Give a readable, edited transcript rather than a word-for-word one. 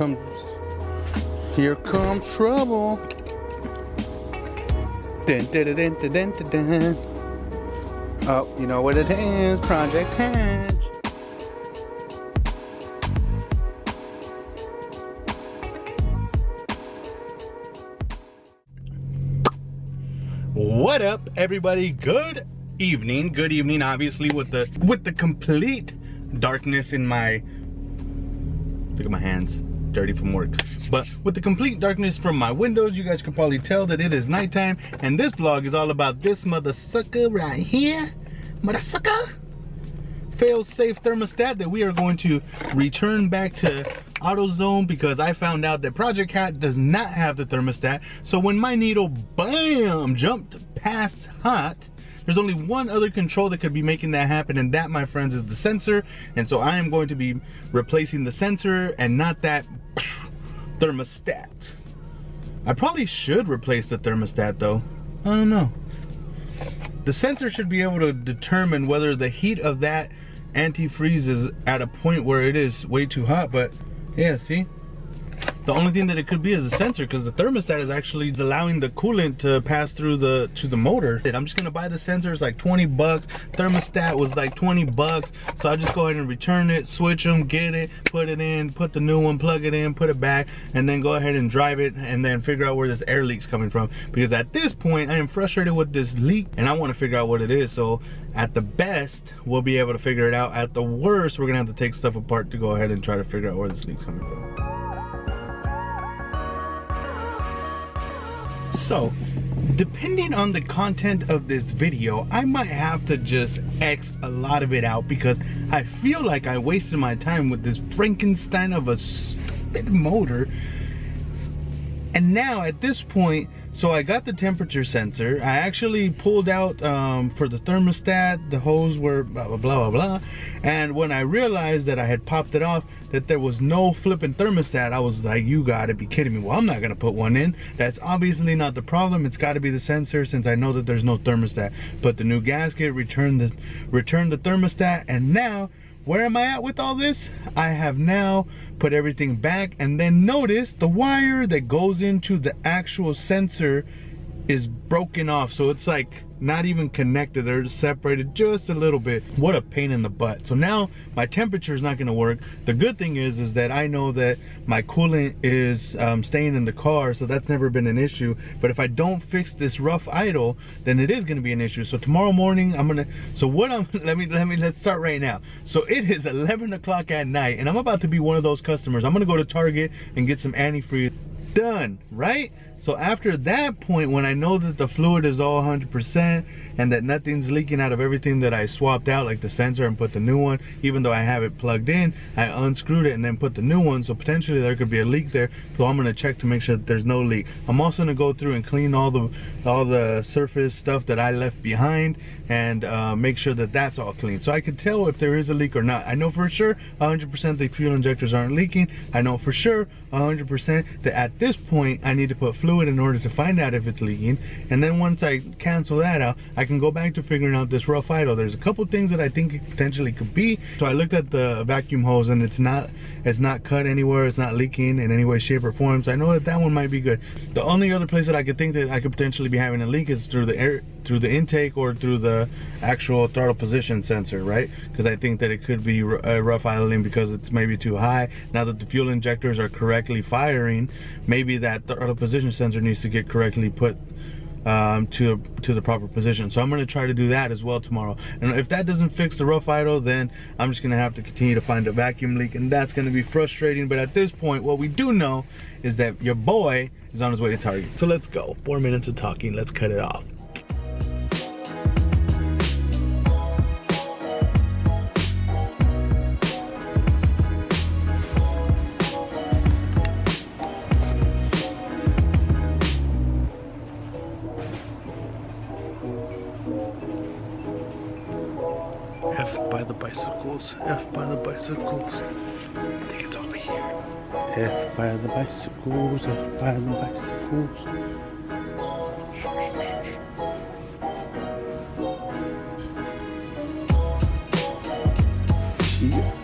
comes trouble. Dun, dun, dun, dun, dun, dun, dun. Oh, you know what it is, Project Hatch. What up, everybody? Good evening, obviously, with the complete darkness in my, look at my hands, dirty from work, but with the complete darkness from my windows, you guys can probably tell that it is nighttime, and this vlog is all about this mother sucker right here. Mother sucker, fail-safe thermostat that we are going to return back to AutoZone, because I found out that Project Hat does not have the thermostat. So when my needle, bam, jumped past hot, there's only one other control that could be making that happen, and that, my friends, is the sensor. And so I am going to be replacing the sensor and not that thermostat. I probably should replace the thermostat though. I don't know. The sensor should be able to determine whether the heat of that antifreeze is at a point where it is way too hot, but yeah, see? The only thing that it could be is the sensor, because the thermostat is actually allowing the coolant to pass through to the motor. I'm just gonna buy the sensor. It's like 20 bucks. Thermostat was like 20 bucks. So I just go ahead and return it, switch them, get it, put it in, put the new one, plug it in, put it back, and then go ahead and drive it, and then figure out where this air leak's coming from. Because at this point, I am frustrated with this leak, and I want to figure out what it is. So at the best, we'll be able to figure it out. At the worst, we're gonna have to take stuff apart to go ahead and try to figure out where this leak's coming from. So, depending on the content of this video, I might have to just X a lot of it out, because I feel like I wasted my time with this Frankenstein of a stupid motor. And now at this point, so I got the temperature sensor. I actually pulled out for the thermostat, the hose were blah, blah, blah, blah, blah. And when I realized that I had popped it off, that there was no flipping thermostat, I was like, you gotta be kidding me. Well, I'm not gonna put one in. That's obviously not the problem. It's gotta be the sensor, since I know that there's no thermostat. Put the new gasket, return the thermostat, and now, where am I at with all this? I have now put everything back, and then notice the wire that goes into the actual sensor is broken off. So it's like not even connected. They're separated just a little bit. What a pain in the butt. So now my temperature is not going to work. The good thing is that I know that my coolant is staying in the car, so that's never been an issue. But if I don't fix this rough idle, then it is going to be an issue. So tomorrow morning I'm gonna, so what I'm let's start right now. So it is 11 o'clock at night, and I'm about to be one of those customers. I'm gonna go to Target and get some antifreeze. Done, right? So after that point, when I know that the fluid is all 100% and that nothing's leaking out of everything that I swapped out, like the sensor, and put the new one, even though I have it plugged in, I unscrewed it and then put the new one, so potentially there could be a leak there. So I'm gonna check to make sure that there's no leak. I'm also gonna go through and clean all the surface stuff that I left behind, and make sure that that's all clean, so I can tell if there is a leak or not. I know for sure 100% the fuel injectors aren't leaking. I know for sure 100% that at this point I need to put fluid in order to find out if it's leaking, and then once I cancel that out, I can go back to figuring out this rough idle. There's a couple things that I think it potentially could be. So I looked at the vacuum hose, and it's not cut anywhere, it's not leaking in any way, shape, or form. So I know that that one might be good. The only other place that I could think that I could potentially be having a leak is through the air, through the intake, or through the actual throttle position sensor, right? Because I think that it could be rough idling because it's maybe too high. Now that the fuel injectors are correctly firing, maybe that throttle position sensor needs to get correctly put to the proper position. So I'm going to try to do that as well tomorrow. And if that doesn't fix the rough idle, then I'm just going to have to continue to find a vacuum leak, and that's going to be frustrating. But at this point, what we do know is that your boy is on his way to Target. So let's go. 4 minutes of talking, let's cut it off. F by the bicycles, F by the bicycles. I think it's over here. F by the bicycles, F by the bicycles. Yeah.